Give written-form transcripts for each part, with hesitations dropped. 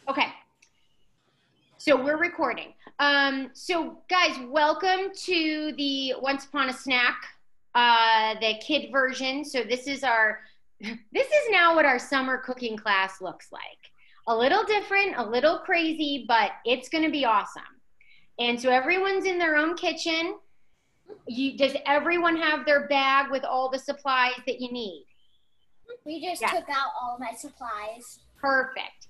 Okay. So we're recording. So guys, welcome to the Once Upon a Snack, the kid version. So this is now what our summer cooking class looks like. A little different, a little crazy, but it's going to be awesome. And so everyone's in their own kitchen. Does everyone have their bag with all the supplies that you need? We just took out all my supplies. Perfect.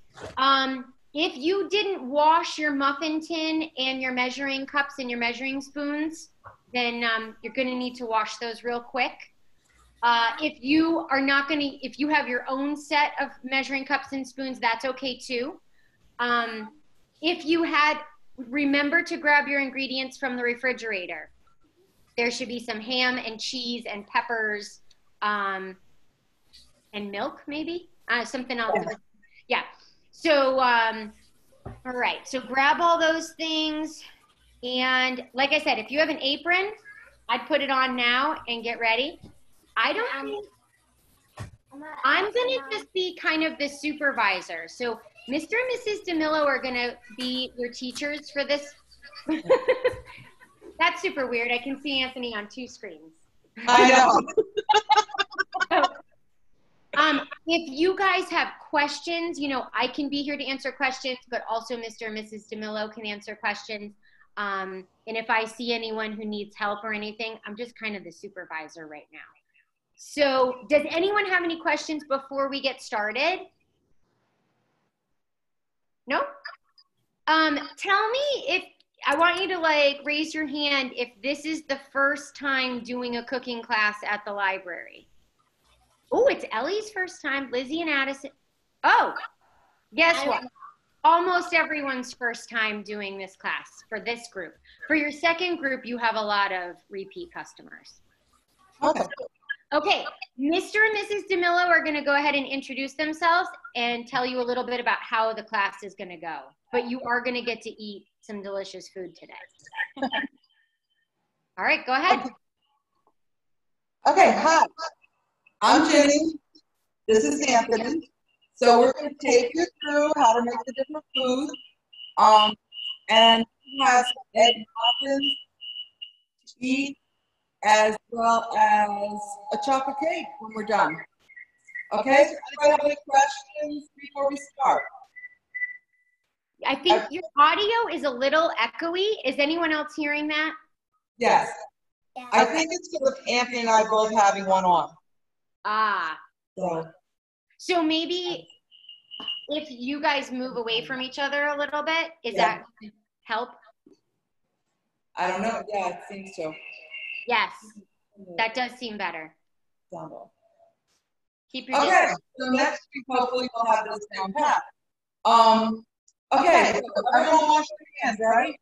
If you didn't wash your muffin tin and your measuring cups and your measuring spoons, then you're going to need to wash those real quick. If you have your own set of measuring cups and spoons, that's okay too. Remember to grab your ingredients from the refrigerator. There should be some ham and cheese and peppers, and milk, maybe? Something else. Yeah. So, all right. So grab all those things. And like I said, if you have an apron, I'd put it on now and get ready. I'm going to just be kind of the supervisor. So Mr. and Mrs. DeMillo are going to be your teachers for this. That's super weird. I can see Anthony on two screens. I know. If you guys have questions, I can be here to answer questions, but also Mr. and Mrs. DeMillo can answer questions. And if I see anyone who needs help or anything, I'm just kind of the supervisor right now. So does anyone have any questions before we get started? No? Tell me I want you to raise your hand if this is the first time doing a cooking class at the library. Oh, it's Ellie's first time. Lizzie and Addison. Oh, guess what? Almost everyone's first time doing this class for this group. For your second group, you have a lot of repeat customers. Okay, Mr. and Mrs. DeMillo are going to go ahead and introduce themselves and tell you a little bit about how the class is going to go. But you are going to get to eat some delicious food today. All right, go ahead. Okay, hi. I'm Ginny. This is Anthony. So we're going to take you through how to make the different foods. And we have some egg muffins to eat, as well as a chocolate cake when we're done. Okay, so anybody have any questions before we start? I think your audio is a little echoey. Is anyone else hearing that? Yes. I think it's because of Anthony and I both having one on. So maybe if you guys move away from each other a little bit, that going to help? I don't know. Yeah, it seems so. Yes, that does seem better. Keep your distance. So next week, hopefully we'll have this down pat. Okay, so everyone wash their hands, right?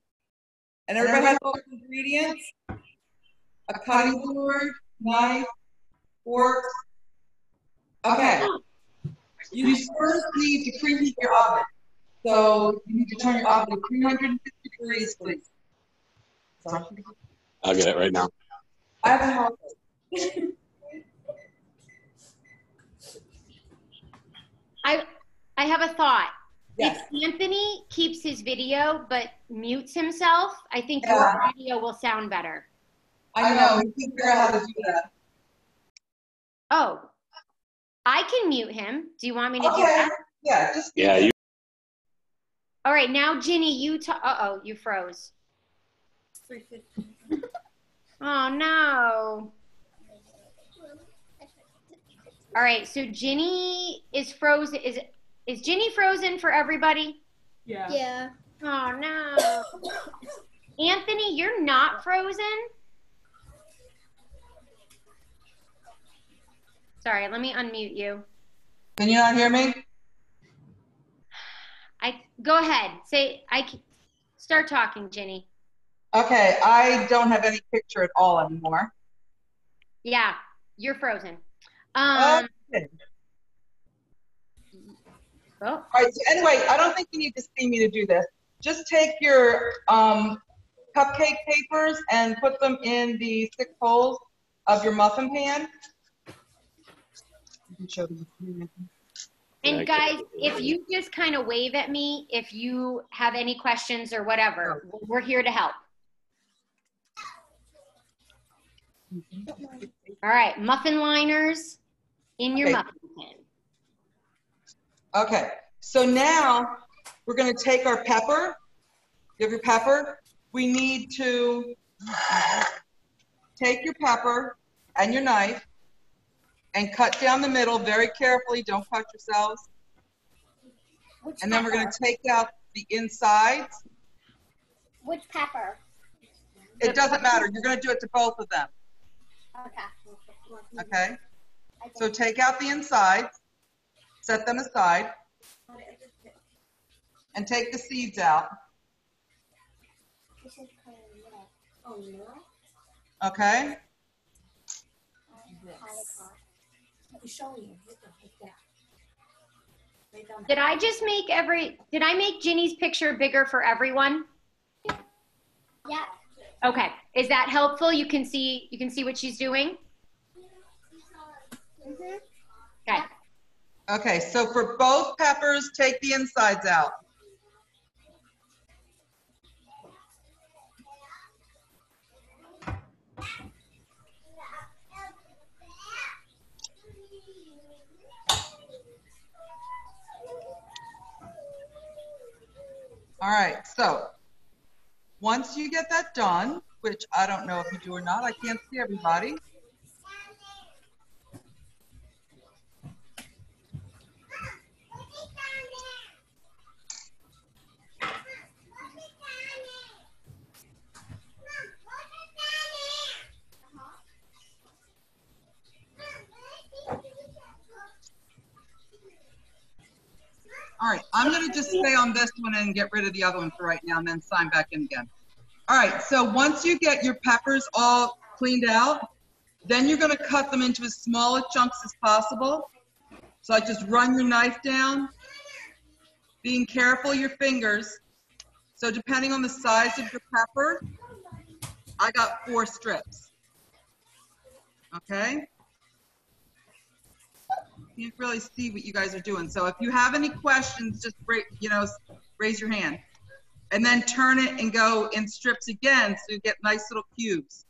And everybody has all the ingredients. A cutting board, knife, fork. Okay. You first need to preheat your oven. So you need to turn your oven to 350 degrees, please. Sorry. I'll get it right now. I have a help. I have a thought. Yes. If Anthony keeps his video but mutes himself, I think your audio will sound better. I know. We can figure out how to do that. Oh, I can mute him. Do you want me to do that? Yeah. All right, now Ginny, you uh-oh, you froze. 350. Oh no. All right, so Ginny is frozen. Is Ginny frozen for everybody? Yeah. Oh no. Anthony, you're not frozen? Sorry, let me unmute you. Can you not hear me? Go ahead. Start talking, Ginny. Okay, I don't have any picture at all anymore. Yeah, you're frozen. Okay. All right, so anyway, I don't think you need to see me to do this. Just take your cupcake papers and put them in the 6 holes of your muffin pan. You can show them. And guys, if you just kind of wave at me, if you have any questions or whatever, we're here to help. All right, muffin liners in your muffin tin. Okay, so now we're going to take our pepper. You have your pepper. We need to take your pepper and your knife and cut down the middle very carefully. Don't cut yourselves. And then we're going to take out the insides. Which pepper? It doesn't matter. You're going to do it to both of them. Okay. Okay? So take out the insides, set them aside, and take the seeds out. Okay? Did I just make did I make Ginny's picture bigger for everyone? Yeah. Okay. Is that helpful? You can see what she's doing? Okay. Okay, so for both peppers, take the insides out. All right, so once you get that done, which I don't know if you do or not, I can't see everybody. All right, I'm going to just stay on this one and get rid of the other one for right now and then sign back in again. All right, so once you get your peppers all cleaned out, then you're going to cut them into as small chunks as possible. So like just run your knife down, being careful of your fingers. So depending on the size of your pepper, I got 4 strips. Okay? You can't really see what you guys are doing. So if you have any questions, just raise your hand. And then turn it and go in strips again so you get nice little cubes.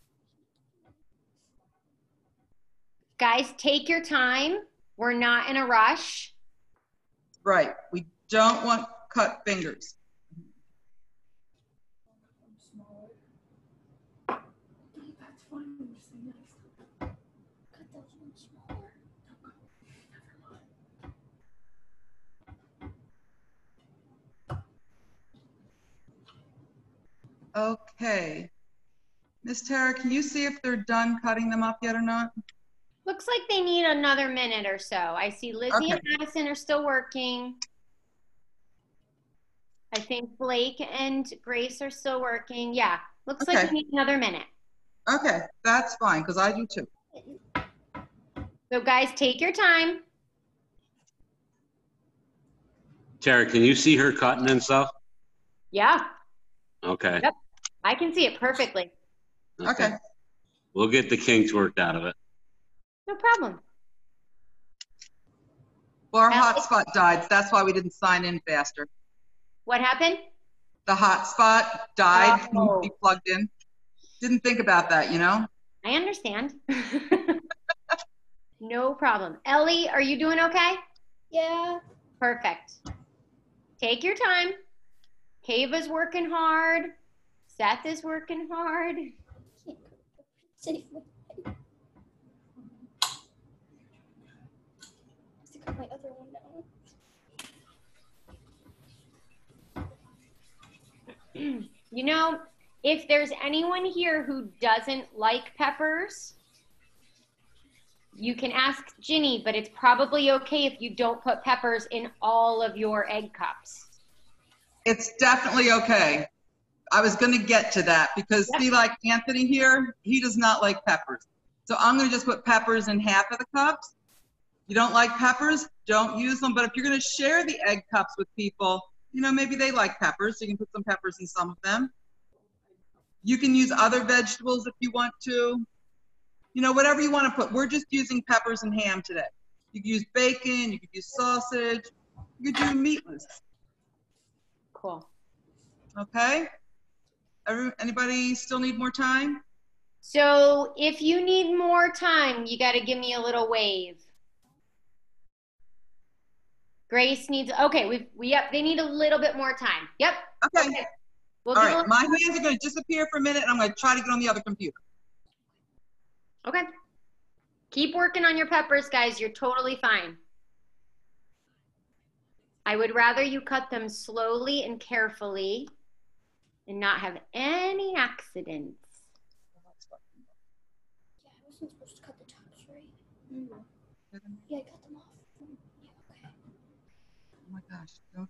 Guys, take your time. We're not in a rush. Right. We don't want cut fingers. Okay. Miss Tara, can you see if they're done cutting them up yet or not? Looks like they need another minute or so. I see Lizzie and Madison are still working. I think Blake and Grace are still working. Yeah, looks like we need another minute. Okay, that's fine, because I do too. So guys, take your time. Tara, can you see her cutting and stuff? Yeah. Okay. Yep. I can see it perfectly. Okay. We'll get the kinks worked out of it. No problem. Well, our hotspot died. So that's why we didn't sign in faster. What happened? The hotspot died. Oh. We plugged in. Didn't think about that, you know? I understand. No problem. Ellie, are you doing okay? Yeah. Perfect. Take your time. Kava's working hard. Seth is working hard. Stick my other one down. You know, if there's anyone here who doesn't like peppers, you can ask Ginny, but it's probably okay if you don't put peppers in all of your egg cups. It's definitely okay. I was going to get to that because see, like Anthony here, he does not like peppers. So I'm going to just put peppers in half of the cups. You don't like peppers, don't use them. But if you're going to share the egg cups with people, you know, maybe they like peppers, so you can put some peppers in some of them. You can use other vegetables if you want to. You know, whatever you want to put. We're just using peppers and ham today. You could use bacon, you could use sausage, you could do meatless. Cool. Okay? Anybody still need more time? So if you need more time, you got to give me a little wave. Grace needs, okay, yep, they need a little bit more time. Yep. Okay. We'll All give right, my hands are going to disappear for a minute, and I'm going to try to get on the other computer. Okay. Keep working on your peppers, guys. You're totally fine. I would rather you cut them slowly and carefully and not have any accidents. Yeah, I wasn't supposed to cut the tops, right? Yeah, I cut them off. Yeah, okay. Oh my gosh. Don't.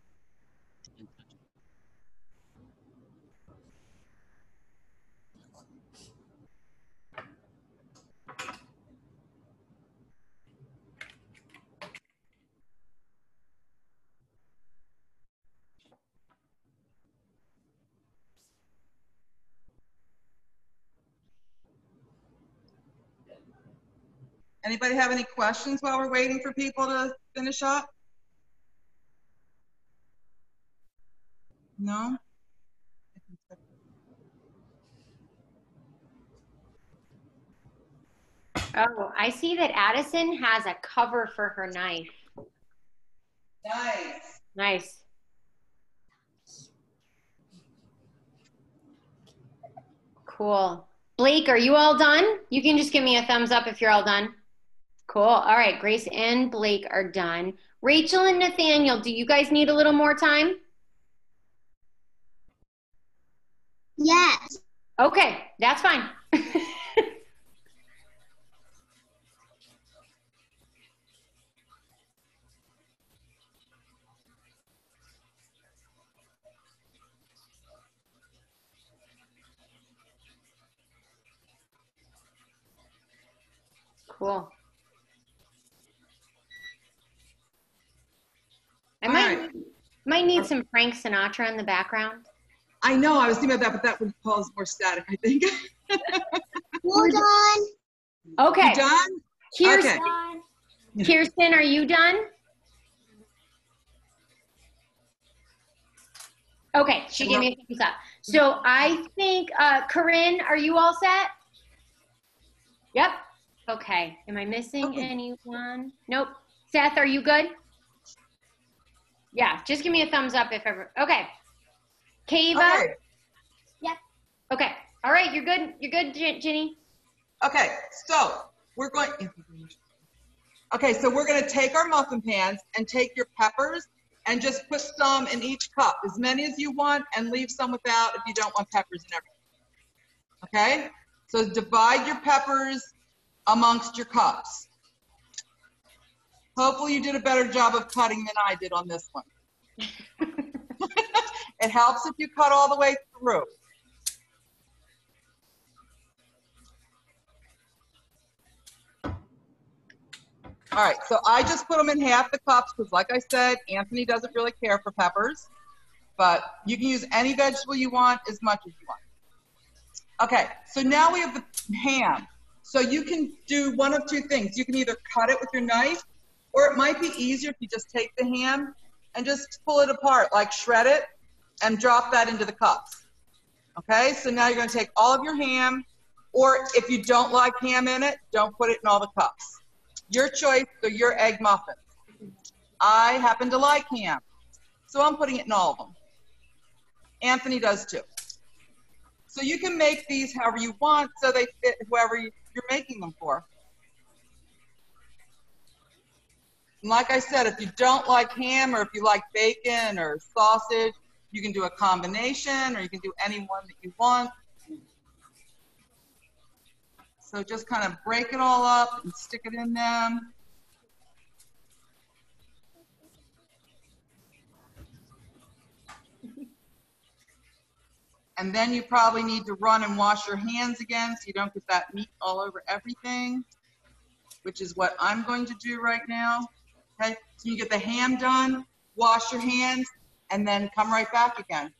Anybody have any questions while we're waiting for people to finish up? No? Oh, I see that Addison has a cover for her knife. Nice. Nice. Cool. Blake, are you all done? You can just give me a thumbs up if you're all done. Cool. All right. Grace and Blake are done. Rachel and Nathaniel, do you guys need a little more time? Yes. Okay, that's fine. Cool. I might need some Frank Sinatra in the background. I know, I was thinking about that, but that would cause more static, I think. We're done. Okay. You done? Kirsten, Okay. Kirsten, are you done? Okay, she gave me a thumbs up. So I think, Corinne, are you all set? Yep. Okay. Am I missing anyone? Nope. Seth, are you good? Yeah, just give me a thumbs up if ever. Okay. Kava? Okay. Yep. Okay. All right, you're good. You're good, Ginny. Okay, so we're going. Okay, so we're going to take our muffin pans and take your peppers and just put some in each cup, as many as you want, and leave some without if you don't want peppers and everything. Okay, so divide your peppers amongst your cups. Hopefully you did a better job of cutting than I did on this one. It helps if you cut all the way through. All right, so I just put them in half the cups because, like I said, Anthony doesn't really care for peppers, but you can use any vegetable you want as much as you want. Okay, so now we have the ham. So you can do one of two things. You can either cut it with your knife, or it might be easier if you just take the ham and just pull it apart, like shred it and drop that into the cups. Okay, so now you're going to take all of your ham, or if you don't like ham in it, don't put it in all the cups. Your choice, or your egg muffins. I happen to like ham, so I'm putting it in all of them. Anthony does too. So you can make these however you want so they fit whoever you're making them for. And like I said, if you don't like ham or if you like bacon or sausage, you can do a combination or you can do any one that you want. So just kind of break it all up and stick it in them. And then you probably need to run and wash your hands again so you don't get that meat all over everything, which is what I'm going to do right now. Okay, so you get the ham done, wash your hands, and then come right back again.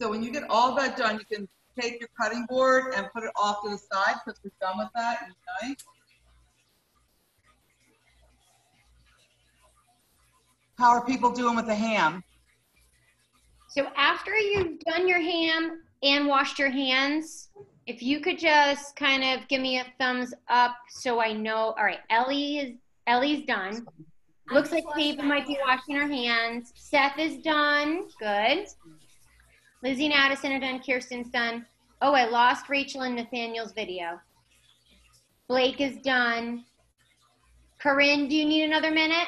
So when you get all that done, you can take your cutting board and put it off to the side because we're done with that. And nice. How are people doing with the ham? So after you've done your ham and washed your hands, if you could just kind of give me a thumbs up so I know. All right, Ellie's done. Looks like Ava might be washing her hands. Seth is done. Good. Lizzie and Addison are done. Kirsten's done. Oh, I lost Rachel and Nathaniel's video. Blake is done. Corinne, do you need another minute?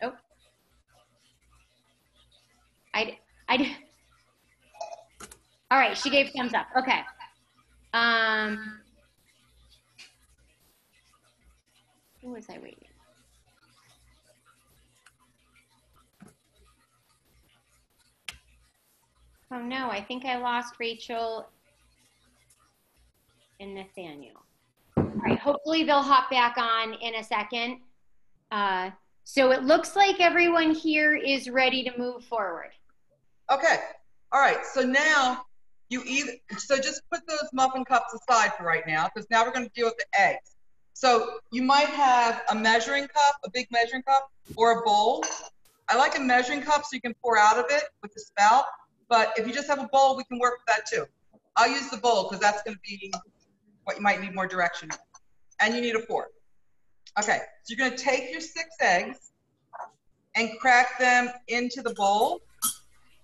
Oh. All right, she gave thumbs up. Okay. Who was I waiting? Oh no, I think I lost Rachel and Nathaniel. All right, hopefully they'll hop back on in a second. So it looks like everyone here is ready to move forward. Okay. All right. So now so just put those muffin cups aside for right now because now we're going to deal with the eggs. So you might have a measuring cup, a big measuring cup, or a bowl. I like a measuring cup so you can pour out of it with the spout. But if you just have a bowl, we can work with that too. I'll use the bowl because that's going to be what you might need more direction. And you need a fork. Okay, so you're going to take your 6 eggs and crack them into the bowl.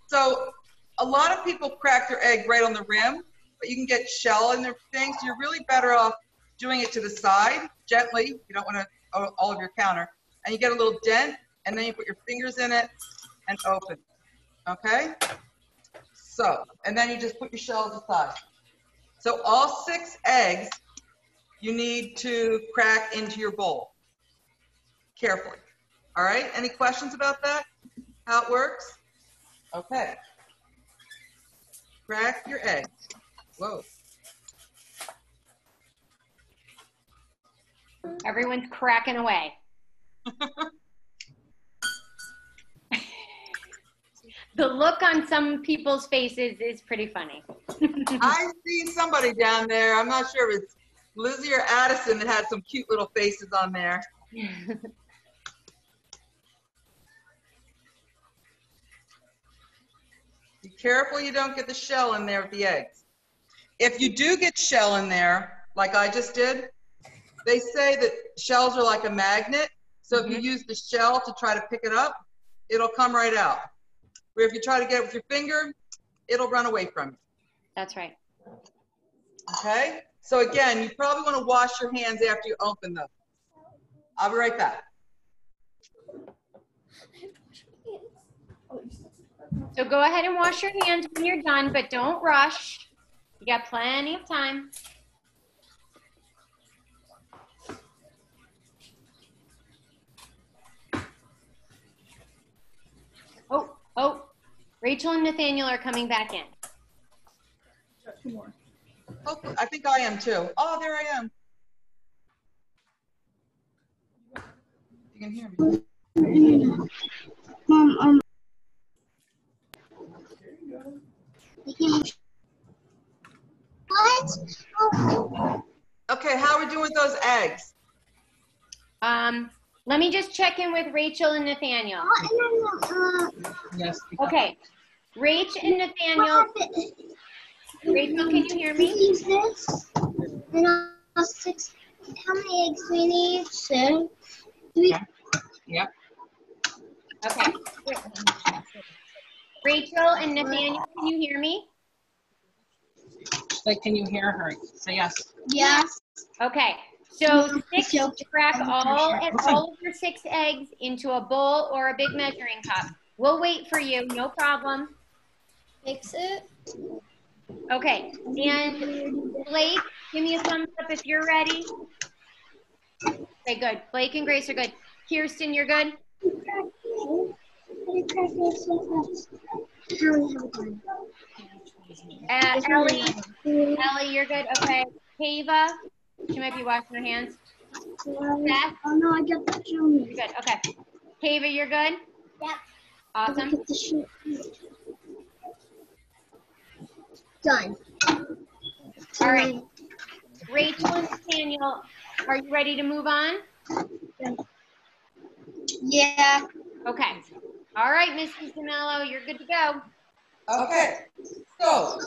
So a lot of people crack their egg right on the rim, but you can get shell in their thing. So you're really better off doing it to the side, gently. You don't want to all of your counter. And you get a little dent, and then you put your fingers in it and open. Okay? So, and then you just put your shells aside. So all 6 eggs you need to crack into your bowl. Carefully. All right? Any questions about that? How it works? Okay. Crack your eggs. Whoa. Everyone's cracking away. The look on some people's faces is pretty funny. I see somebody down there. I'm not sure if it's Lizzie or Addison that had some cute little faces on there. Be careful you don't get the shell in there with the eggs. If you do get shell in there, like I just did, they say that shells are like a magnet. So if you use the shell to try to pick it up, it'll come right out. Where if you try to get it with your finger, it'll run away from you. That's right. Okay? So again, you probably want to wash your hands after you open them. I'll be right back. So go ahead and wash your hands when you're done, but don't rush. You got plenty of time. Oh, Rachel and Nathaniel are coming back in. Hopefully, I think I am too. Oh, there I am. You can hear me. Mom, what? Okay, how are we doing with those eggs? Let me just check in with Rachel and Nathaniel. Yes. Okay, Rach and Nathaniel. Rachel, can you hear me? Use this. And 6. How many eggs do we need? 6. Yeah. Okay. Rachel and Nathaniel, can you hear me? Like, can you hear her? Say yes. Yes. Okay. So 6, crack all of your 6 eggs into a bowl or a big measuring cup. We'll wait for you, no problem. Mix it. Okay, and Blake, give me a thumbs up if you're ready. Okay, good. Blake and Grace are good. Kirsten, you're good? Ellie, you're good? Okay. Ava, she might be washing her hands. Seth? Oh no, I got the junior. You're good, okay. Ava, you're good? Yep. Awesome. Done. All right. Rachel and Daniel, are you ready to move on? Yeah. Okay. All right, Mrs. DeMillo, you're good to go. Okay, so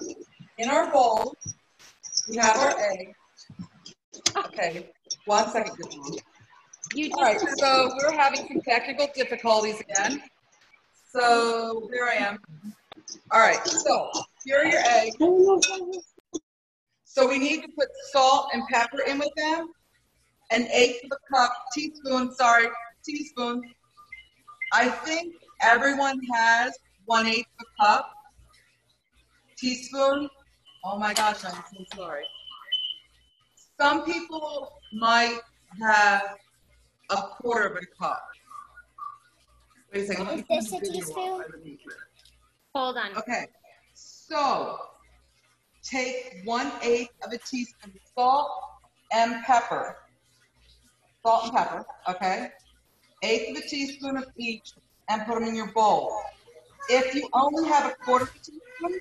in our bowl, we have our egg. Okay, 1 second. You All right, just, so we're having some technical difficulties again. So here I am. All right, so here are your eggs. So we need to put salt and pepper in with them. An eighth of a cup, teaspoon. I think everyone has 1/8 of a cup. Teaspoon. Oh my gosh, I'm so sorry. Some people might have a quarter of a cup. Wait a second. Is this a teaspoon? hold on. Okay, so take 1/8 of a teaspoon of salt and pepper. Salt and pepper, okay? 1/8 of a teaspoon of each and put them in your bowl. If you only have a quarter of a teaspoon,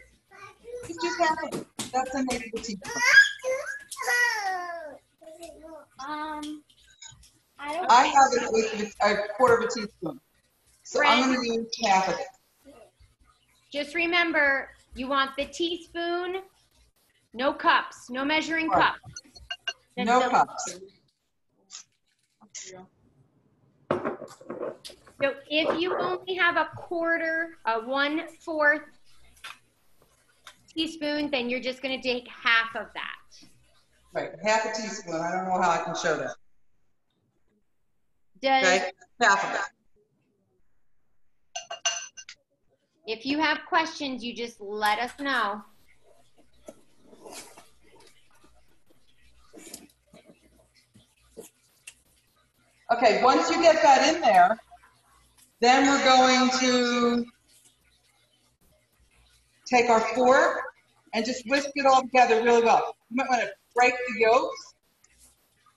it's just half of it. That's 1/8 of a teaspoon. I have a quarter of a teaspoon. So I'm going to use half of it. Just remember, you want the teaspoon, no cups, no measuring Right. cups. Then No the- cups. So if you only have a quarter, a 1/4 teaspoon, then you're just going to take half of that. Right, half a teaspoon. I don't know how I can show that. Does, Okay, half of it. if you have questions, you just let us know. Okay, once you get that in there, then we're going to take our fork and just whisk it all together really well. You might want to break the yolks.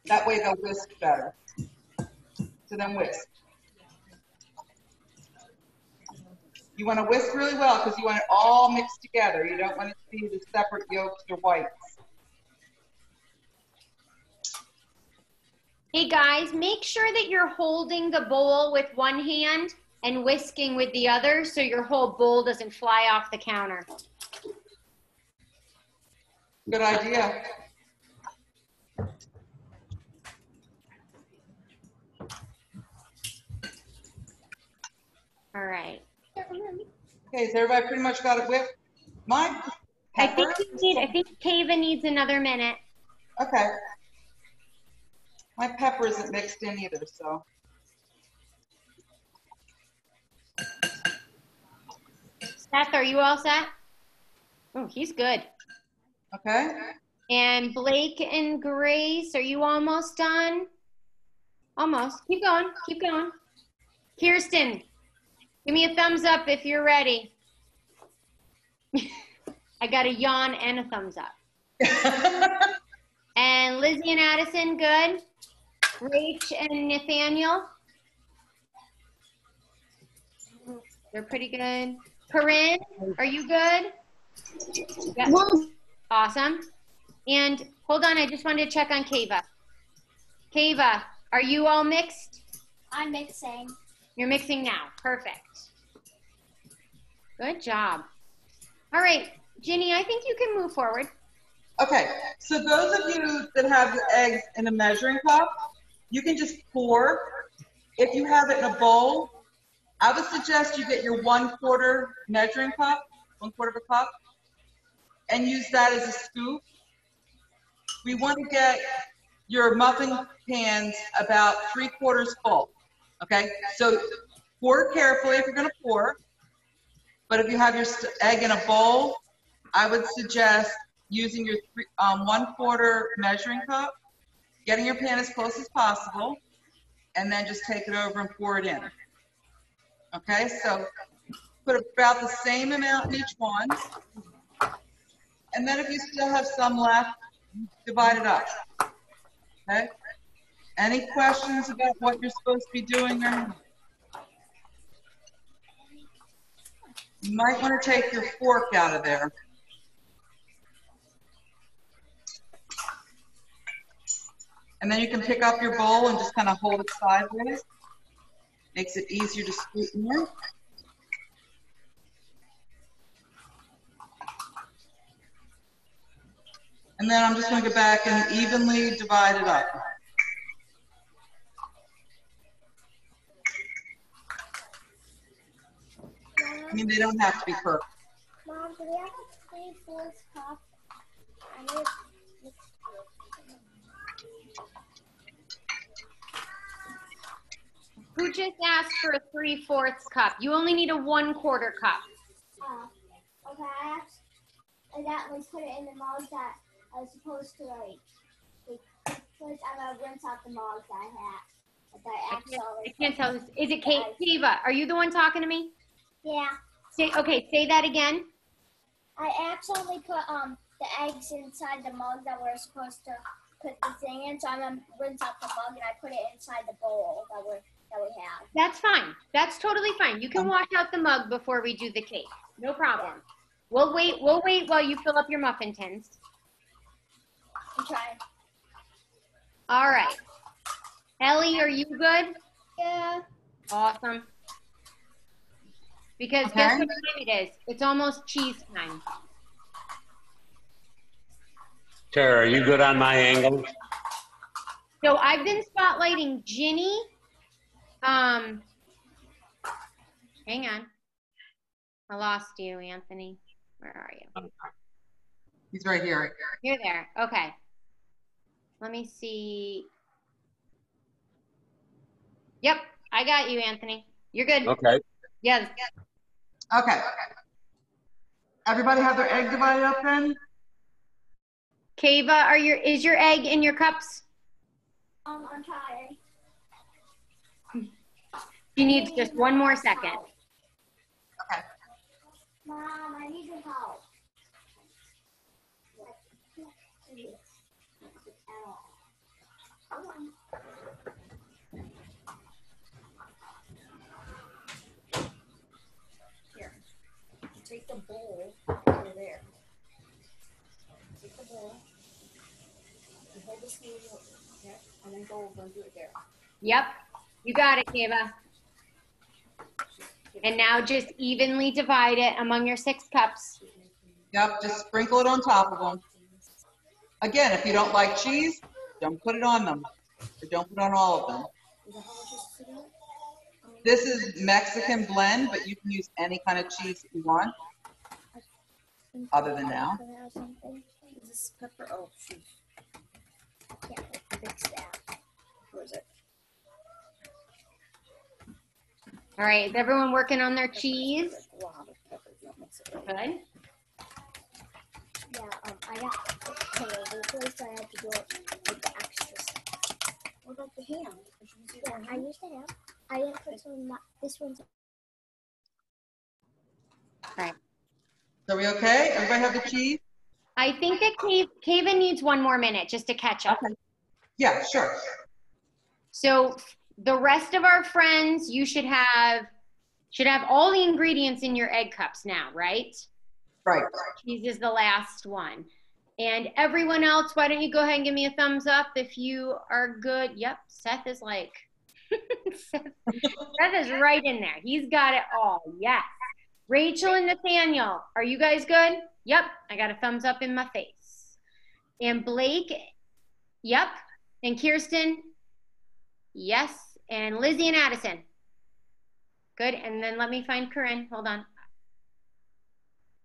That way they'll whisk better. So then whisk. You want to whisk really well because you want it all mixed together. You don't want it to be the separate yolks or whites. Hey guys, make sure that you're holding the bowl with one hand and whisking with the other so your whole bowl doesn't fly off the counter. Good idea. All right. Okay, so everybody pretty much got it whipped? My I pepper. think Kava needs another minute. Okay. My pepper isn't mixed in either, so. Seth, are you all set? Oh, he's good. Okay. And Blake and Grace, are you almost done? Almost. Keep going. Keep going. Kirsten, give me a thumbs up if you're ready. I got a yawn and a thumbs up. And Lizzie and Addison, good. Rach and Nathaniel. They're pretty good. Corinne, are you good? Yep. Awesome. And hold on, I just wanted to check on Kava. Kava, are you all mixed? I'm mixing. You're mixing now. Perfect. Good job. All right, Ginny, I think you can move forward. Okay, so those of you that have the eggs in a measuring cup, you can just pour. If you have it in a bowl, I would suggest you get your 1/4 measuring cup, 1/4 of a cup, and use that as a scoop. We want to get your muffin pans about 3/4 full, okay? So pour carefully if you're going to pour, but if you have your egg in a bowl, I would suggest using your 1/4 measuring cup, getting your pan as close as possible, and then just take it over and pour it in. Okay, so put about the same amount in each one. And then if you still have some left, divide it up. Okay? Any questions about what you're supposed to be doing? Or you might want to take your fork out of there. And then you can pick up your bowl and just kind of hold it sideways. Makes it easier to scoop in. And then I'm just going to go back and evenly divide it up. I mean, they don't have to be perfect. Mom, do we have a 3/4 cup? I need. Who just asked for a 3/4 cup? You only need a 1/4 cup. Okay, I got like put it in the mug that I was supposed to first I'm gonna rinse out the mug that I had. I can't tell. Is it Kiva? Are you the one talking to me? Yeah. Say that again. I accidentally put the eggs inside the mug that we're supposed to put the thing in, so I'm gonna rinse out the mug and I put it inside the bowl that we have. That's fine. That's totally fine. You can wash out the mug before we do the cake. No problem. We'll wait while you fill up your muffin tins. I'm trying. All right. Ellie, are you good? Yeah. Awesome. Because guess what time it is? It's almost cheese time. Tara, are you good on my angle? So I've been spotlighting Ginny. Hang on. I lost you, Anthony. Where are you? He's right here. You're there. Okay. Let me see. Yep, I got you, Anthony. You're good. Okay. Yes. Okay. Everybody have their egg divided up then? Kava, is your egg in your cups? I'm trying. She needs just one more second. Okay. Mom, I need your help. Here, take the bowl over there. Take the bowl. And hold the spoon, yeah, and then go over and do it there. Yep, you got it, Kava. And now just evenly divide it among your 6 cups. Yep, just sprinkle it on top of them. Again, if you don't like cheese, don't put it on them. Or don't put on all of them. This is Mexican blend, but you can use any kind of cheese that you want, other than now. Is this pepper? Oh, shoot. Yeah, fix that. Where is it? All right, is everyone working on their cheese? Wow, the pepper, don't mix it right. Good. Yeah, I got the first I had to do it with the extra stuff. What about the ham? Yeah, I used the ham. I didn't put some, this one's. All right. So we okay? Everybody have the cheese? I think that Kava needs 1 more minute just to catch up. Okay. Yeah, sure. So the rest of our friends, you should have all the ingredients in your egg cups now, right? Right. Cheese is the last one. And everyone else, why don't you go ahead and give me a thumbs up if you are good. Yep, Seth is like, Seth is right in there. He's got it all, yes. Rachel and Nathaniel, are you guys good? Yep, I got a thumbs up in my face. And Blake, yep. And Kirsten, yes. And Lizzie and Addison. Good, and then let me find Corinne, hold on.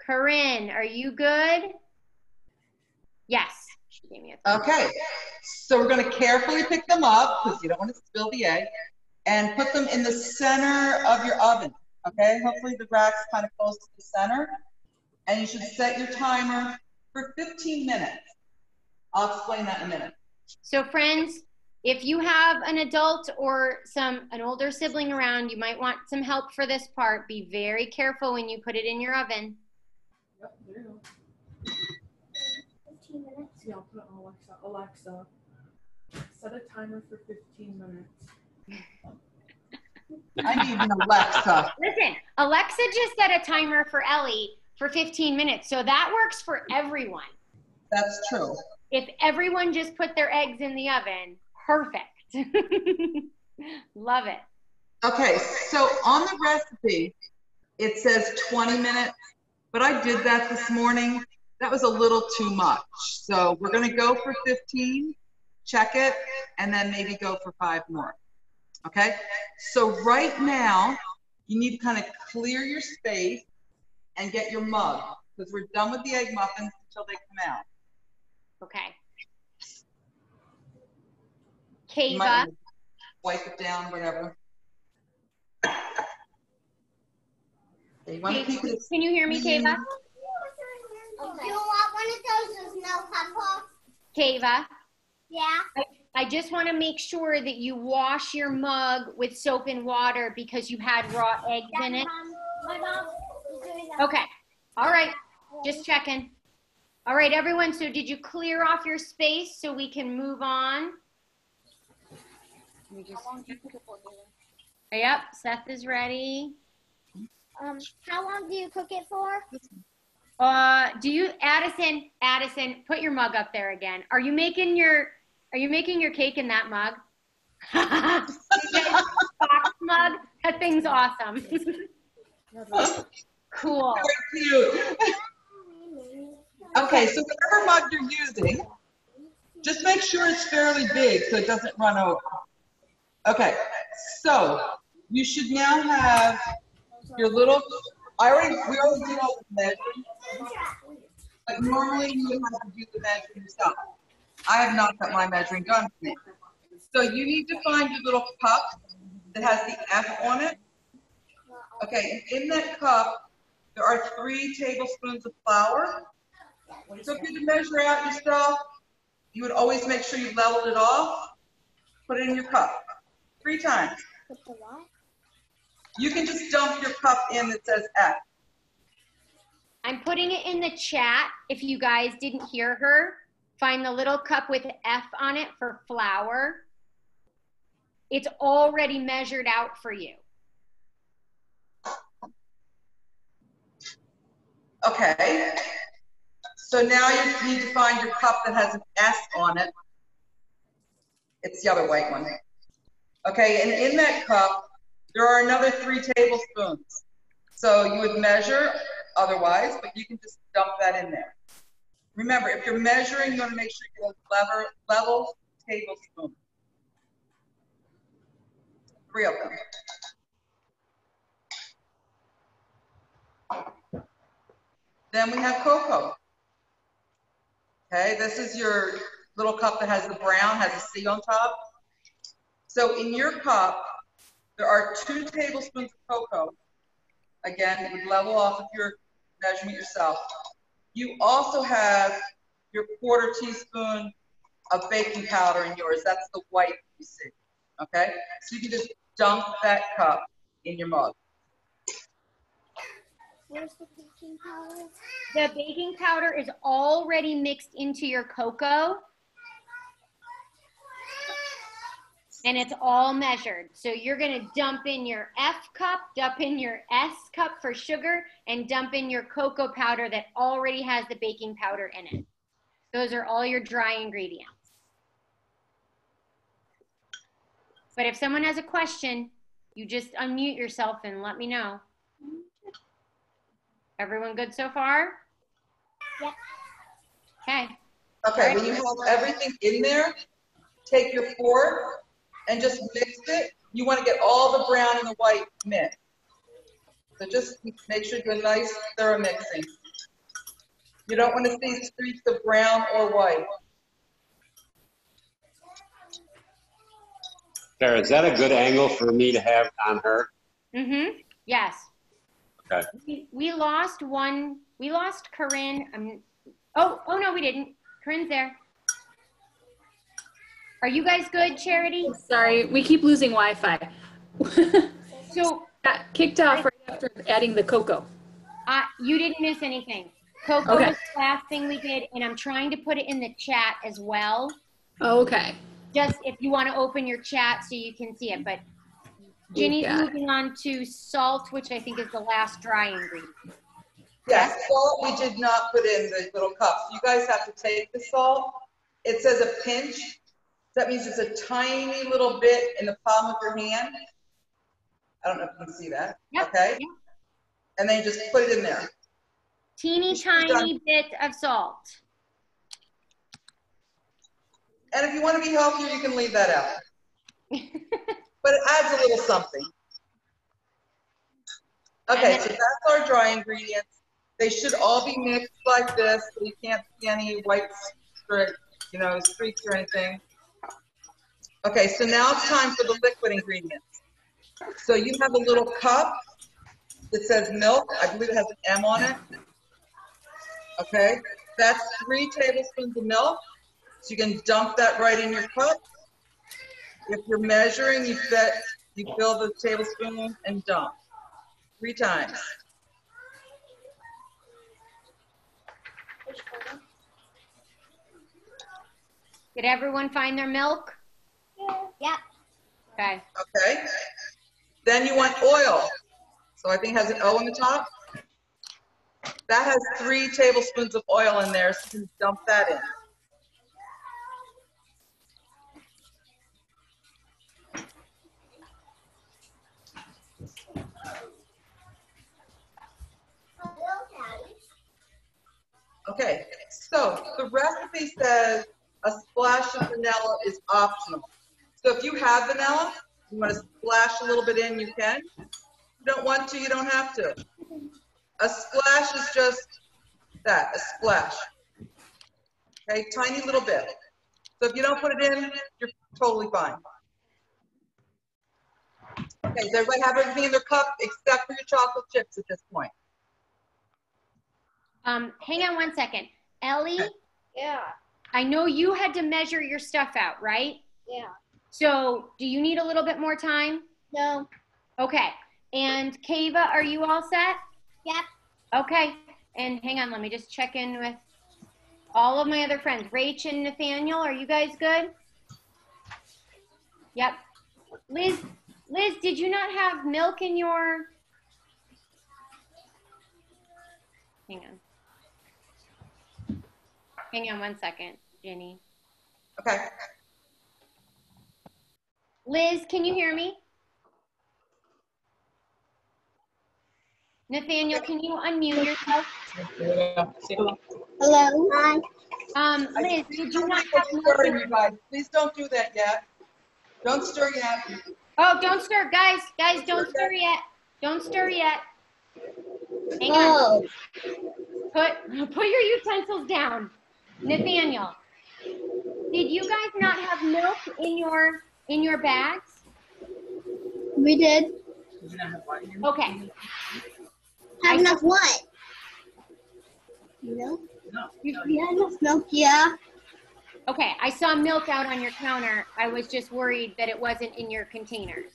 Corinne, are you good? Yes. She gave me a Okay. So we're going to carefully pick them up because you don't want to spill the egg and put them in the center of your oven. Okay. Hopefully the rack's kind of close to the center. And you should set your timer for 15 minutes. I'll explain that in a minute. So friends, if you have an adult or an older sibling around, you might want some help for this part. Be very careful when you put it in your oven. Yep, there you go. 15 minutes. Yeah, I'll put it on Alexa, set a timer for 15 minutes. I need an Alexa. Listen, Alexa just set a timer for Ellie for 15 minutes. So that works for everyone. That's true. If everyone just put their eggs in the oven, Perfect. Love it. Okay, so on the recipe, it says 20 minutes, but I did that this morning. That was a little too much. So we're gonna go for 15, check it, and then maybe go for 5 more, okay? So right now, you need to kind of clear your space and get your mug, because we're done with the egg muffins until they come out. Okay. You might Kava. wipe it down, whatever. Okay, you want to keep it. Can you hear me, Kava? Do you want one of those with no pop? Kava. Yeah. I just want to make sure that you wash your mug with soap and water because you had raw eggs in it. My mom is doing that. Okay. All right. Just checking. All right, everyone. So did you clear off your space so we can move on? Yep. Seth is ready. How long do you cook it for? Addison, put your mug up there again. Are you making your cake in that mug? Box mug? That thing's awesome. Cool. Very cute. Okay, so whatever mug you're using, just make sure it's fairly big so it doesn't run over. Okay, so you should now have your little, we already did all the measuring, but normally you would have to do the measuring yourself. I have not got my measuring gun for me. So you need to find your little cup that has the F on it. Okay, and in that cup, there are 3 tablespoons of flour. So if you can measure out your stuff, you would always make sure you leveled it off, put it in your cup 3 times. You can just dump your cup in that says F. I'm putting it in the chat. If you guys didn't hear her, find the little cup with F on it for flour. It's already measured out for you. Okay. So now you need to find your cup that has an S on it. It's the other white one. Okay, and in that cup, there are another 3 tablespoons. So you would measure otherwise, but you can just dump that in there. Remember, if you're measuring, you want to make sure you have level tablespoons. 3 of them. Then we have cocoa. Okay, this is your little cup that has the brown, has a C on top. So in your cup, there are 2 tablespoons of cocoa. Again, you level off if you're measuring it yourself. You also have your 1/4 teaspoon of baking powder in yours. That's the white you see. Okay, so you can just dump that cup in your mug. Where's the baking powder? The baking powder is already mixed into your cocoa. And it's all measured. So you're gonna dump in your F cup, dump in your S cup for sugar, and dump in your cocoa powder that already has the baking powder in it. Those are all your dry ingredients. But if someone has a question, you just unmute yourself and let me know. Everyone good so far? Yep. Okay. Okay, when you have everything in there, take your fork and just mix it. You want to get all the brown and the white mixed. So just make sure you do a nice thorough mixing. You don't want to see streaks of brown or white. Sarah, is that a good angle for me to have on her? Mm-hmm. Yes. Okay. We lost Corinne. Oh no, we didn't. Corinne's there. Are you guys good, Charity? Sorry, we keep losing Wi-Fi. So Got kicked off right after adding the cocoa. you didn't miss anything. Cocoa was the last thing we did, and I'm trying to put it in the chat as well. Okay. Just if you want to open your chat so you can see it. But Ginny's moving on to salt, which I think is the last dry ingredient. Yes, salt we did not put in the little cups. You guys have to take the salt. It says a pinch. That means it's a tiny little bit in the palm of your hand. I don't know if you can see that. Yep. Okay. Yep. And then you just put it in there. Teeny tiny bit of salt. And if you want to be healthier, you can leave that out. But it adds a little something. Okay, so that's our dry ingredients. They should all be mixed like this, so you can't see any white streaks or anything. Okay, so now it's time for the liquid ingredients. So you have a little cup that says milk. I believe it has an M on it. Okay, that's 3 tablespoons of milk. So you can dump that right in your cup. If you're measuring, you fill the tablespoon and dump 3 times. Did everyone find their milk? Yeah. Okay. Okay. Then you want oil. So I think it has an O on the top. That has 3 tablespoons of oil in there, so you can dump that in. Okay, so the recipe says a splash of vanilla is optional. So if you have vanilla, you want to splash a little bit in, you can. If you don't want to, you don't have to. A splash is just that, a splash. Okay, tiny little bit. So if you don't put it in, you're totally fine. Okay, does everybody have everything in their cup except for your chocolate chips at this point? Hang on one second. Ellie, Yeah. I know you had to measure your stuff out, right? Yeah. So do you need a little bit more time? No. Okay. And Kava, are you all set? Yep. Okay. And hang on, let me just check in with all of my other friends. Rach and Nathaniel, are you guys good? Yep. Liz, did you not have milk in your... Hang on. Hang on one second, Ginny. Okay. Liz, can you hear me? Nathaniel, can you unmute yourself? Hello. Hi. Liz, did you not have milk? Stirring, you guys. Please don't do that yet. Don't stir yet. Oh, don't stir, guys. Guys, don't stir yet. Don't stir yet. Hang on. Put your utensils down. Nathaniel, did you guys not have milk in your bags? We did. Okay. Have enough what? Milk? No. We had enough milk, yeah. Okay, I saw milk out on your counter. I was just worried that it wasn't in your containers.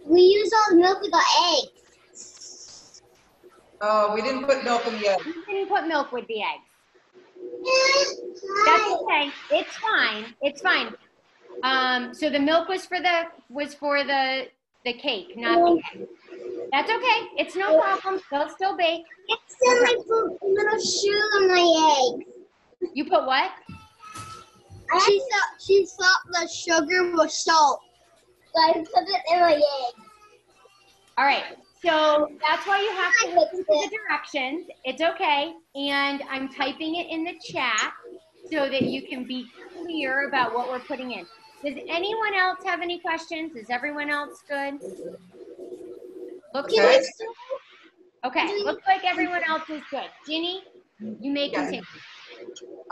We used all the milk with the eggs. Oh, we didn't put milk in the egg. You didn't put milk with the eggs. That's okay. It's fine. It's fine. So the milk was for the cake, not the egg. That's okay. It's no problem. They'll still bake. It's still my little shoe on my eggs. You put what? She thought the sugar was salt. So I put it in my egg. All right. So that's why you have to listen to the directions. It's okay. And I'm typing it in the chat so that you can be clear about what we're putting in. Does anyone else have any questions? Is everyone else good? Looks good. Okay. Looks like everyone else is good. Ginny, you may continue.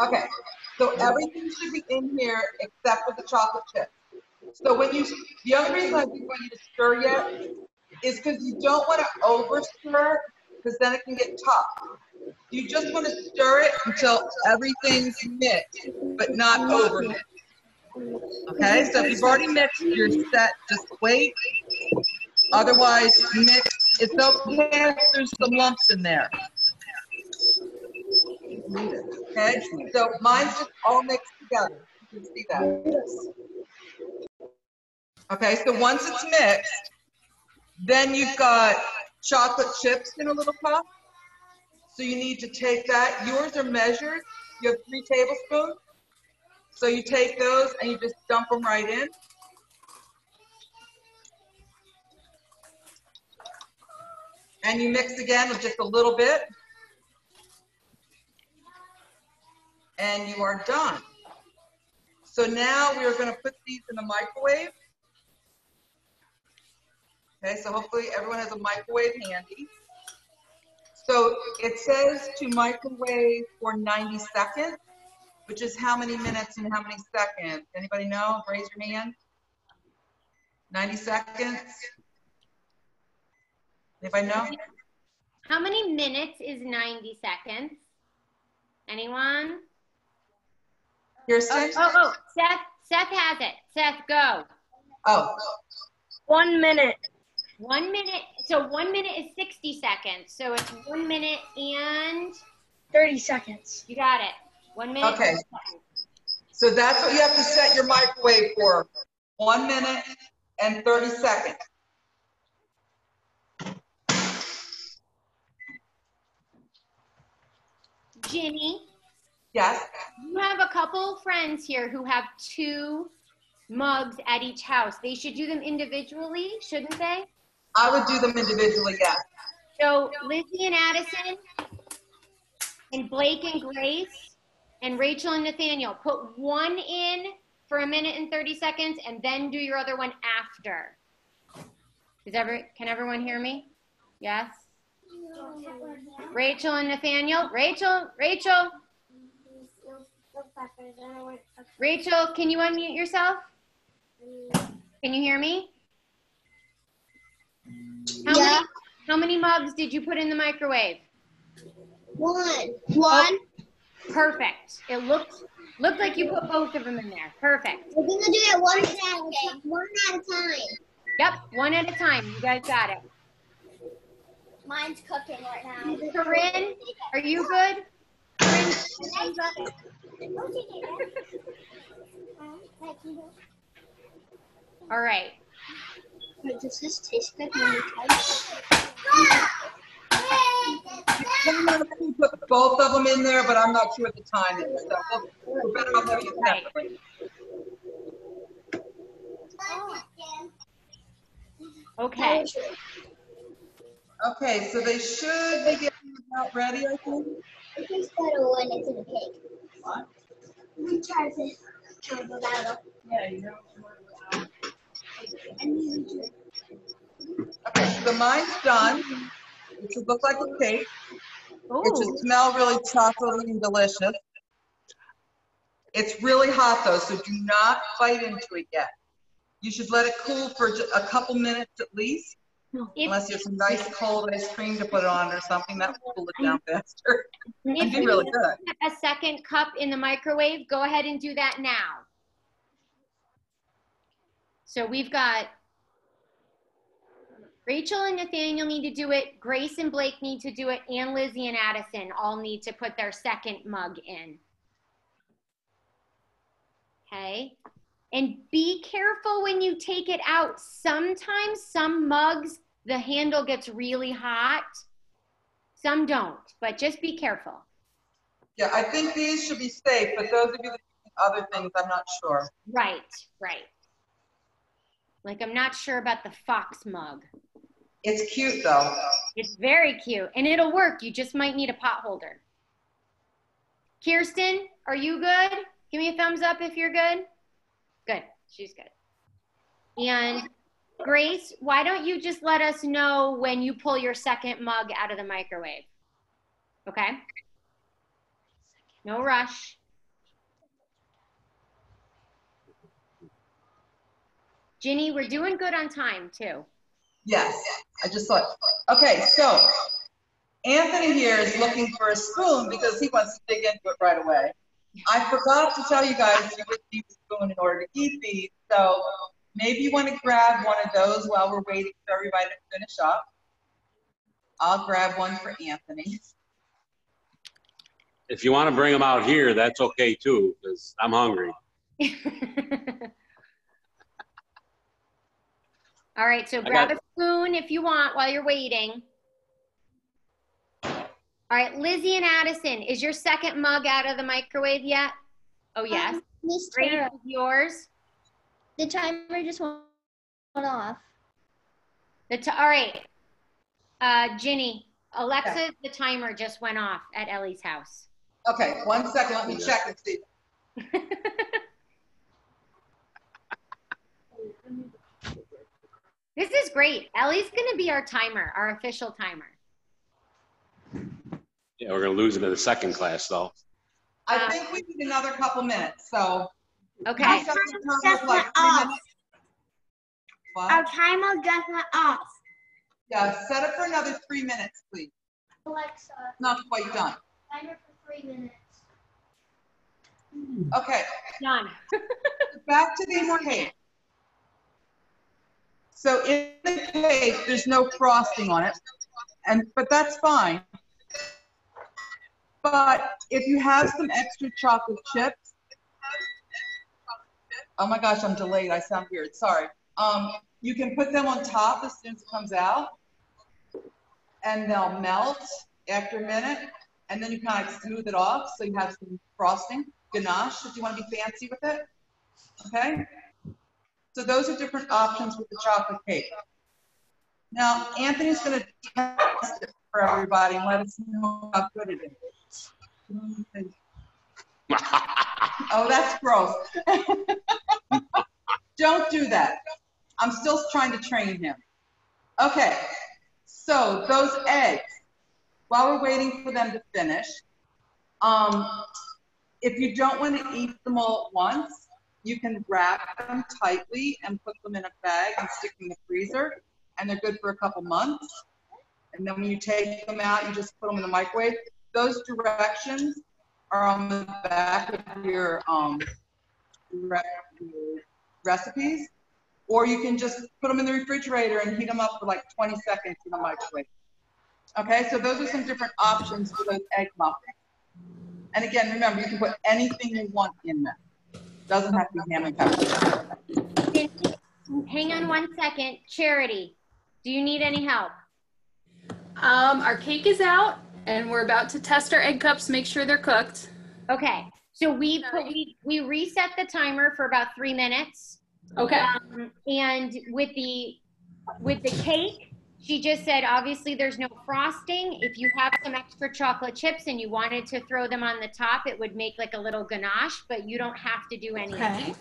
Okay. So everything should be in here except for the chocolate chips. So the only reason I didn't want you to stir yet is because you don't want to over stir because then it can get tough. You just want to stir it until everything's mixed, but not over mixed. Okay, so if you've already mixed, you're set, just wait. Otherwise, mix. It's okay if there's some lumps in there. Okay, so mine's just all mixed together. You can see that. Okay, so once it's mixed, then you've got chocolate chips in a little cup. So you need to take that. Yours are measured. You have 3 tablespoons. So you take those and you just dump them right in. And you mix again with just a little bit. And you are done. So now we are going to put these in the microwave. Okay, so hopefully everyone has a microwave handy. So it says to microwave for 90 seconds, which is how many minutes and how many seconds? Anybody know? Raise your hand. 90 seconds. Anybody know? How many minutes is 90 seconds? Anyone? Kirsten? Oh, Seth has it. Seth, go. Oh. 1 minute. 1 minute. So 1 minute is 60 seconds. So it's 1 minute and 30 seconds. you got it. 1 minute. Okay. So that's what you have to set your microwave for. 1 minute and 30 seconds. Ginny, Yes. you have a couple friends here who have 2 mugs at each house. They should do them individually, shouldn't they? I would do them individually, yes. So Lizzie and Addison and Blake and Grace and Rachel and Nathaniel, put one in for 1 minute and 30 seconds and then do your other one after. Can everyone hear me? Yes? Rachel and Nathaniel. Rachel, can you unmute yourself? Can you hear me? How many mugs did you put in the microwave? One. Oh, perfect. It looked like you put both of them in there. Perfect. We're gonna do it one at a time. Yep, one at a time. You guys got it. Mine's cooking right now. Corinne, are you good? Corinne, all right. Does this taste good when you taste You put both of them in there, but I'm not sure what the time is. So we're better off having it separately. Okay. Okay, so they should be getting about ready, I think. It tastes better when it's in a cake. What? We try to turn it out. Yeah, you know. Okay, so mine's done. It should look like a cake. It should smell really chocolatey and delicious. It's really hot though, so do not bite into it yet. You should let it cool for a couple minutes at least. Unless you have some nice cold ice cream to put on or something, that will cool it down faster. It'd be really good. A second cup in the microwave, go ahead and do that now. So we've got Rachel and Nathaniel need to do it, Grace and Blake need to do it, and Lizzie and Addison all need to put their second mug in. Okay. And be careful when you take it out. Sometimes some mugs, the handle gets really hot. Some don't, but just be careful. Yeah, I think these should be safe, but those of you that do other things, I'm not sure. Right. Like I'm not sure about the fox mug. It's cute though. It's very cute and it'll work. You just might need a pot holder. Kirsten, are you good? Give me a thumbs up if you're good. Good, she's good. And Grace, why don't you just let us know when you pull your second mug out of the microwave? Okay? No rush. Ginny, we're doing good on time too. Yes, I just thought. Okay, so Anthony here is looking for a spoon because he wants to dig into it right away. I forgot to tell you guys you would need a spoon in order to eat these, so maybe you want to grab one of those while we're waiting for everybody to finish up. I'll grab one for Anthony. If you want to bring them out here, that's okay too, because I'm hungry. All right, so grab a spoon if you want while you're waiting. All right, Lizzie and Addison, is your second mug out of the microwave yet? Oh, yes. Miss Grace, Tara, is yours. the timer just went off. All right. Ginny, Alexa, the timer just went off at Ellie's house. Okay, 1 second, let me check and see. This is great. Ellie's going to be our timer, our official timer. Yeah, we're gonna lose him in the second class though. I think we need another couple minutes, so. Okay. Our timer just like 3 minutes. What? Our timer just went off. Yeah, set it for another 3 minutes, please. Alexa, Not quite done. timer for 3 minutes. Okay, Done. back to these cakes. So in the cake, there's no frosting on it, but that's fine. But if you have some extra chocolate chips, oh my gosh, I'm delayed. I sound weird. Sorry. You can put them on top as soon as it comes out, and they'll melt after a minute, and then you kind of smooth it off so you have some frosting, ganache, if you want to be fancy with it. Okay? So those are different options with the chocolate cake. Now, Anthony's going to test it for everybody and let us know how good it is. Oh, that's gross. Don't do that. I'm still trying to train him. Okay, so those eggs, while we're waiting for them to finish, if you don't want to eat them all at once, you can wrap them tightly and put them in a bag and stick them in the freezer, and they're good for a couple months. And then when you take them out, you just put them in the microwave. Those directions are on the back of your recipes, or you can just put them in the refrigerator and heat them up for like 20 seconds in the microwave. Okay, so those are some different options for those egg muffins. And again, remember, you can put anything you want in them. Doesn't have to be ham and pepper. Hang on 1 second. Charity, do you need any help? Our cake is out, and we're about to test our egg cups, make sure they're cooked. Okay, so we reset the timer for about 3 minutes. Okay. And with the cake, she just said, obviously there's no frosting. If you have some extra chocolate chips and you wanted to throw them on the top, it would make like a little ganache, but you don't have to do anything. Okay.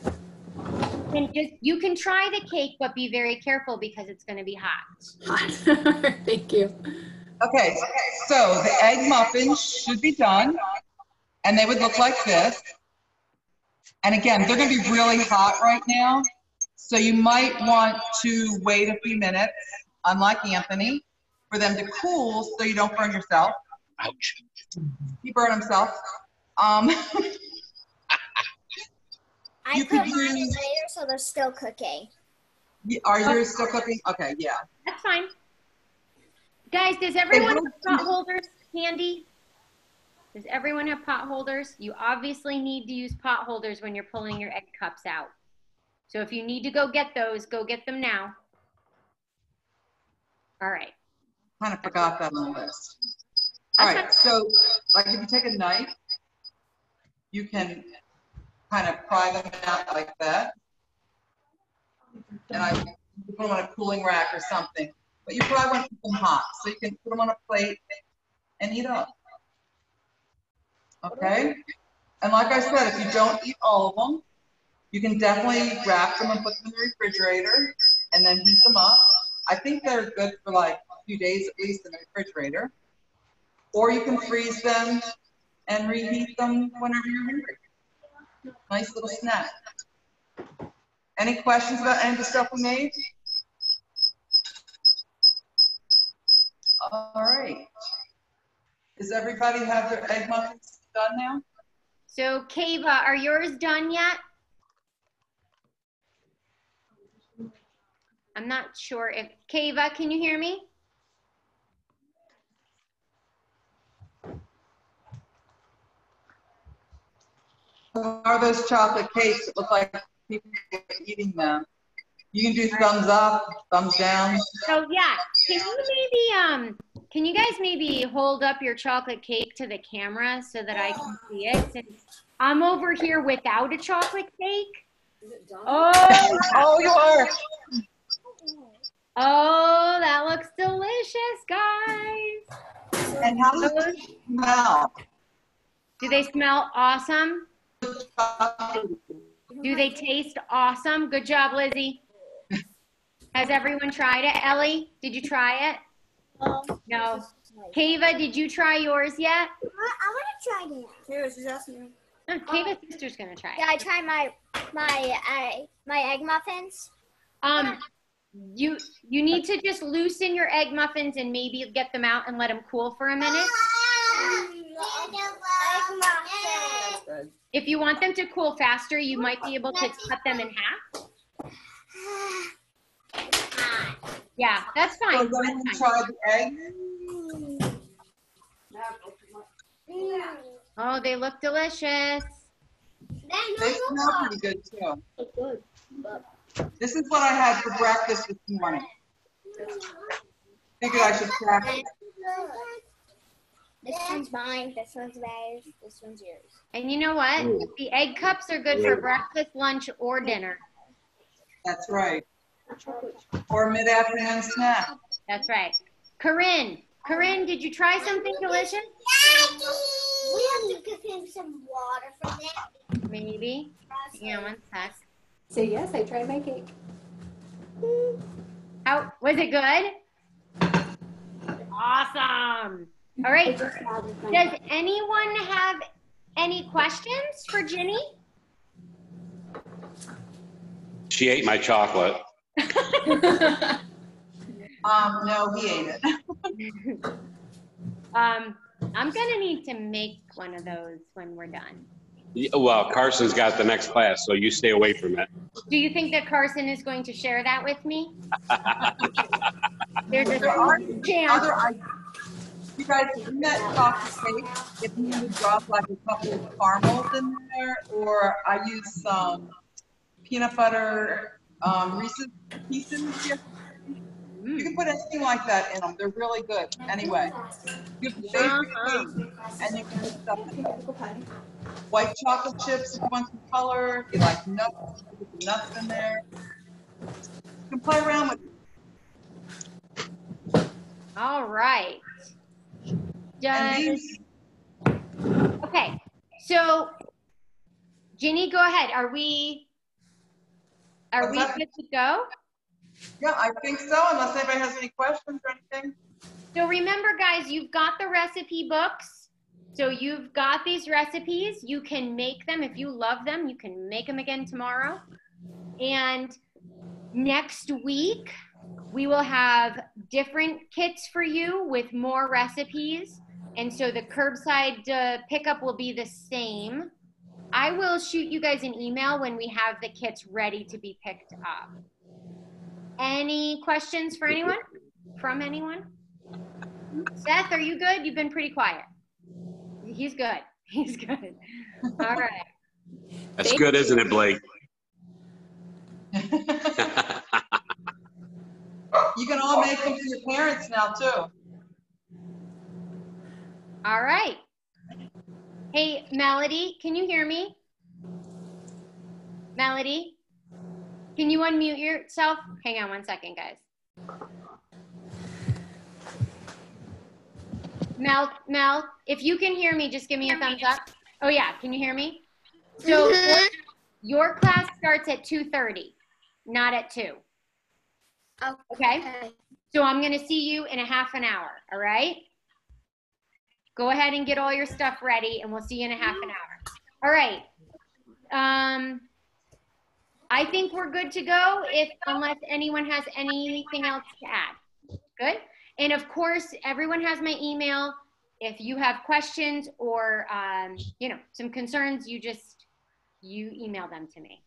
And you can try the cake, but be very careful because it's going to be hot. Hot. Thank you. Okay, so the egg muffins should be done, and they would look like this. And again, they're going to be really hot right now, so you might want to wait a few minutes, unlike Anthony, for them to cool so you don't burn yourself. Ouch. He burned himself. I put mine in later, so they're still cooking. Are yours still cooking? Okay, yeah. That's fine. Guys, does everyone have pot holders handy? Does everyone have pot holders? You obviously need to use pot holders when you're pulling your egg cups out. So if you need to go get those, go get them now. All right. Kind of forgot that on the list. All right, so like if you take a knife, you can kind of pry them out like that. And you put them on a cooling rack or something. But you probably want to keep them hot, so you can put them on a plate and eat up. Okay? And like I said, if you don't eat all of them, you can definitely wrap them and put them in the refrigerator and then heat them up. I think they're good for like a few days at least in the refrigerator. Or you can freeze them and reheat them whenever you're hungry. Nice little snack. Any questions about any of the stuff we made? All right. Does everybody have their egg muffins done now? So Kava, are yours done yet? I'm not sure if, Kava, can you hear me? Are those chocolate cakes that look like people are eating them? You can do thumbs up, thumbs down. So yeah, can you maybe Can you guys maybe hold up your chocolate cake to the camera so that I can see it? Since I'm over here without a chocolate cake. Is it done? Oh, you are. Oh, that looks delicious, guys. And how does it smell? Do they smell awesome? Do they taste awesome? Good job, Lizzie. Has everyone tried it? Ellie, did you try it? No. Kava, did you try yours yet? I want to try it. Here, she's asking you. Kava's sister's gonna try Yeah, it. I tried my egg muffins. You need to just loosen your egg muffins and maybe get them out and let them cool for a minute. That's good. If you want them to cool faster, you might be able to cut them in half. Yeah, that's So fine. then we That's fine. try the egg. Oh, they look delicious. They smell pretty good too. Good. This is what I had for breakfast this morning. Figured I should practice. This one's mine. This one's theirs. This one's yours. And you know what? The egg cups are good for breakfast, lunch, or dinner. That's right. Or mid-afternoon snack. That's right. Corinne, did you try something delicious? We have to give him some water for that. Maybe. Hang on one sec. So yes, I tried my cake. How was it good? Awesome. All right. Does anyone have any questions for Ginny? She ate my chocolate. No, he ate it. I'm gonna need to make one of those when we're done. Well, Carson's got the next class, so you stay away from it. Do you think that Carson is going to share that with me? There's a There are chance. other ideas. You guys, in that chocolate cake, if you would drop like a couple of caramels in there, or I use some peanut butter Reese's Pieces. You can put anything like that in them. They're really good. Anyway, you can bake the cake and you can put stuff in there. White chocolate chips if you want some color. If you like nuts, you put the nuts in there. You can play around with it. All right. And these, Okay, so Ginny, go ahead. Are we What's that? good to go? yeah, I think so, unless anybody has any questions or anything. So remember, guys, you've got the recipe books. So you've got these recipes. You can make them. If you love them, you can make them again tomorrow. And next week, we will have different kits for you with more recipes. And so the curbside pickup will be the same. I will shoot you guys an email when we have the kits ready to be picked up. Any questions for anyone? From anyone? Seth, are you good? You've been pretty quiet. He's good. He's good. All right. That's good, isn't it, Blake? You can all make them for your parents now, too. All right. Hey, Melody, can you hear me? Melody, can you unmute yourself? Hang on one second, guys. Mel, if you can hear me, just give me a thumbs up. Oh yeah, can you hear me? So your class starts at 2:30, not at 2. Okay? So I'm gonna see you in a half an hour, all right? Go ahead and get all your stuff ready and we'll see you in a half an hour. All right. I think we're good to go unless anyone has anything else to add. Good? And of course, everyone has my email. If you have questions or, some concerns, you email them to me.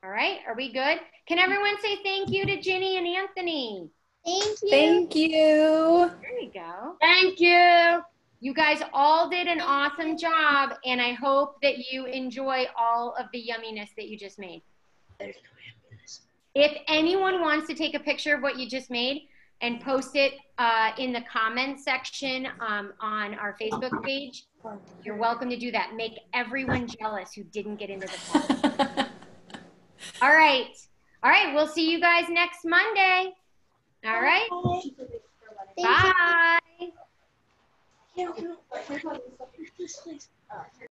All right, are we good? Can everyone say thank you to Ginny and Anthony? Thank you. Thank you. There you go. Thank you. You guys all did an awesome job, and I hope that you enjoy all of the yumminess that you just made. If anyone wants to take a picture of what you just made, and post it in the comments section on our Facebook page. You're welcome to do that. Make everyone jealous who didn't get into the class. All right. All right. We'll see you guys next Monday. All right. Bye. Bye.